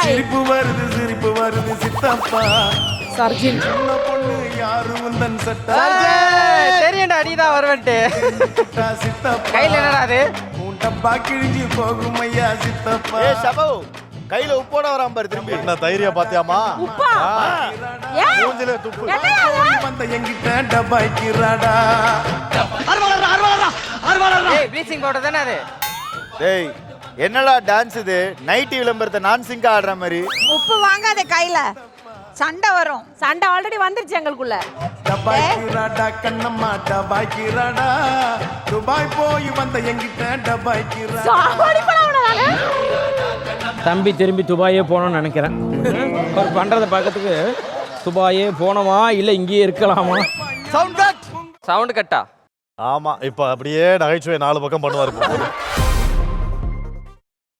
சிரிப்பு வருது சித்தப்பா சர்ஜின் சின்ன பொண்ணு யாரு உந்தன் சட்டா தெரியண்டா அடிதான் வருவன்ட்டு சித்தப்பா கையில என்னடா அது உன் டப்பா கிழிஞ்சு போகும் ஐயா சித்தப்பா ஏ சபு கையில உப்போட வராம பாரு திரும்பி என்ன தைரியா பாத்தியாமா உப்பா ஏன் மூஞ்சில துப்பு வந்த எங்கிட்ட டப்பாய்க்கிறாடா ஏய் ப்ளீச்சிங் பவுடர் தானே அது டேய் என்னடா டான்ஸ் இது நைட்டி விளம்பரத்தை நான் சிங்கா ஆடுற மாதிரி உப்பு வாங்காத கையில சண்டை வரும். சண்டை ஆல்ரெடி வந்துருச்சு எங்களுக்குள்ள. டப்பாய்க்கிறாடா கண்ணம்மா டப்பாய்க்கிறாடா துபாய் போய் வந்த எங்கிட்ட டப்பாய்க்கிறா சாவடி பண்ணவனால தம்பி திரும்பி துபாயே போகணும்னு நினைக்கிறேன். அவர் பண்ணுறதை பார்க்கறதுக்கு துபாயே போனோமா இல்லை இங்கேயே இருக்கலாமா? சவுண்ட் கட் சவுண்ட் கட்டா ஆமா இப்ப அப்படியே நகைச்சுவை 4 பக்கம் பண்ணுவாரு.